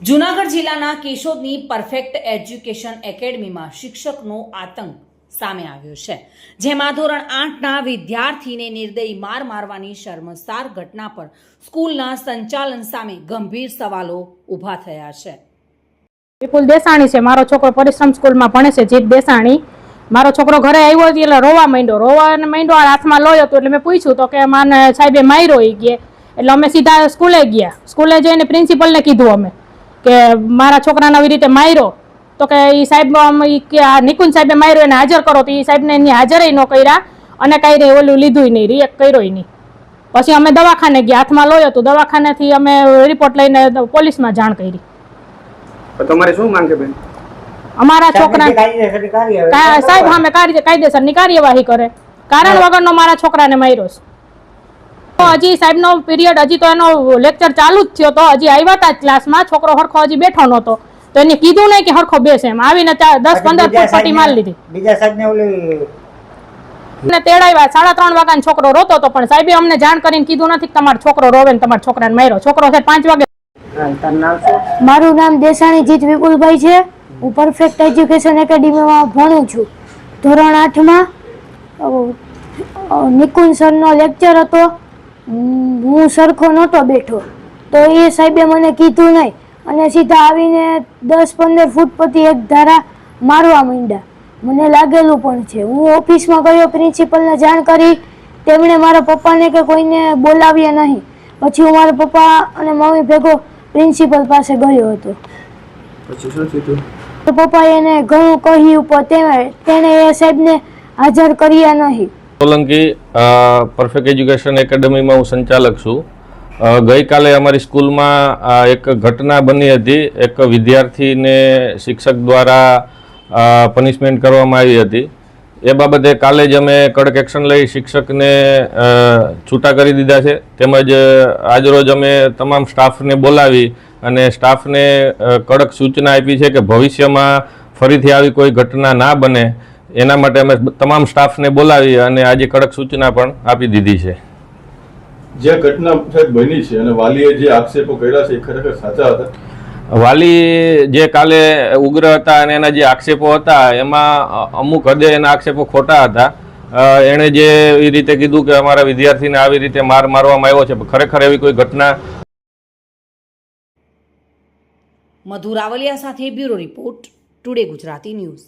જૂનાગઢ જિલ્લાના કેશોદની perfect education એકેડમીમાં શિક્ષકનો આતંક સામે આવ્યો છે, જેમાં ધોરણ 8ના વિદ્યાર્થીને નિર્દયી માર મારવાની શર્મસાર ઘટના પર સ્કૂલના સંચાલન સામે ગંભીર સવાલો ઊભા થયા છે. વિપુલ દેસાણી છે, મારો છોકરો પરિશ્રમ સ્કૂલમાં ભણે છે, જીત દેસાણી. મારો છોકરો ઘરે આવ્યો એટલે રોવા માંડ્યો, હાથમાં લોહી હતું. એટલે મેં પૂછ્યું તો કે માને સાહેબે માર્યો એ કે. એટલે અમે સીધા સ્કૂલે ગયા. સ્કૂલે જઈને પ્રિન્સિપલને કીધું અમે કે મારા છોકરાને આવી રીતે માર્યો. તો કે એ સાહેબ કે આ નિકુંજ સાહેબે માર્યો એને હાજર કરો. તો એ સાહેબને એની હાજરેય ન કર્યા અને કાંઈ ઓલું લીધું નહીં, રિએક્ટ કર્યો નહીં. પછી અમે દવાખાને ગયા, હાથમાં લોહી હતું. દવાખાનેથી અમે રિપોર્ટ લઈને પોલીસમાં જાણ કરી. તમારે શું માંગ છે બેન? અમારા છોકરા સાહેબ સામે કાયદેસરની કાર્યવાહી કરે. કારણ વગરનો મારા છોકરાને માર્યો છે. હજી સાહેબનો પીરિયડ, હજી તો એનો લેક્ચર ચાલુ જ થયો તો હજી આવ્યા હતા ક્લાસમાં. છોકરો હરખો હજી બેઠો નહોતો તો એને કીધું નહીં કે હરખો બેસે. એમ આવીને 10-15 ફૂટ પટ્ટી મારી લીધી. બીજા સાહેબને તેડાવ્યા. 3:30 વાગ્યાનો છોકરો રોતો હતો, પણ સાહેબે અમને જાણ કરીને કીધું નથી કે તમારો છોકરો રોવે ને તમારા છોકરાને માર્યો. છોકરો છે 5 વાગે. મારું નામ દેસાણી જીત વિપુલભાઈ છે. હું પરફેક્ટ એજ્યુકેશન એકેડમીમાં ભણું છું. ધોરણ 8માં નિકુંજ સરનો લેક્ચર હતો. હું સરખો નહોતો બેઠો તો એ સાહેબે મને કીધું નહીં અને સીધા આવીને 10-15 ફૂટ પછી એક ધારા મારવા માંડ્યા. મને લાગેલું પણ છે. હું ઓફિસમાં ગયો, પ્રિન્સિપલને જાણ કરી. તેમણે મારા પપ્પાને કે કોઈને બોલાવ્યા નહીં. પછી હું મારા પપ્પા અને મમ્મી ભેગો પ્રિન્સિપલ પાસે ગયો હતો. પછી શું થયું? તો પપ્પાએ એને ઘણું કહ્યું પણ તેણે એ સાહેબને હાજર કર્યા નહીં. સોલંકી, પરફેક્ટ એજ્યુકેશન એકેડમીમાં હું સંચાલક છું. ગઈકાલે અમારી સ્કૂલમાં એક ઘટના બની હતી. એક વિદ્યાર્થીને શિક્ષક દ્વારા પનિશમેન્ટ કરવામાં આવી હતી. એ બાબતે કાલે જ અમે કડક એક્શન લઈ શિક્ષકને છૂટા કરી દીધા છે. તેમજ આજરોજ અમે તમામ સ્ટાફને બોલાવી અને સ્ટાફને કડક સૂચના આપી છે કે ભવિષ્યમાં ફરીથી આવી કોઈ ઘટના ના બને એના માટે અમે તમામ સ્ટાફને બોલાવી અને આજે કડક સૂચના પણ આપી દીધી છે. જે ઘટના બની છે અને વાલીએ જે આક્ષેપો કર્યા છે એ ખરેખર સાચા હતા? વાલી જે કાલે ઉગ્ર હતા અને એના જે આક્ષેપો હતા એમાં અમુક હદે એના આક્ષેપો ખોટા હતા. એણે જે એ રીતે કીધું કે અમારા વિદ્યાર્થીને આવી રીતે મારવામાં આવ્યો છે, ખરેખર એવી કોઈ ઘટના. મધુ રાવલિયા સાથે bureau report, today Gujarati news.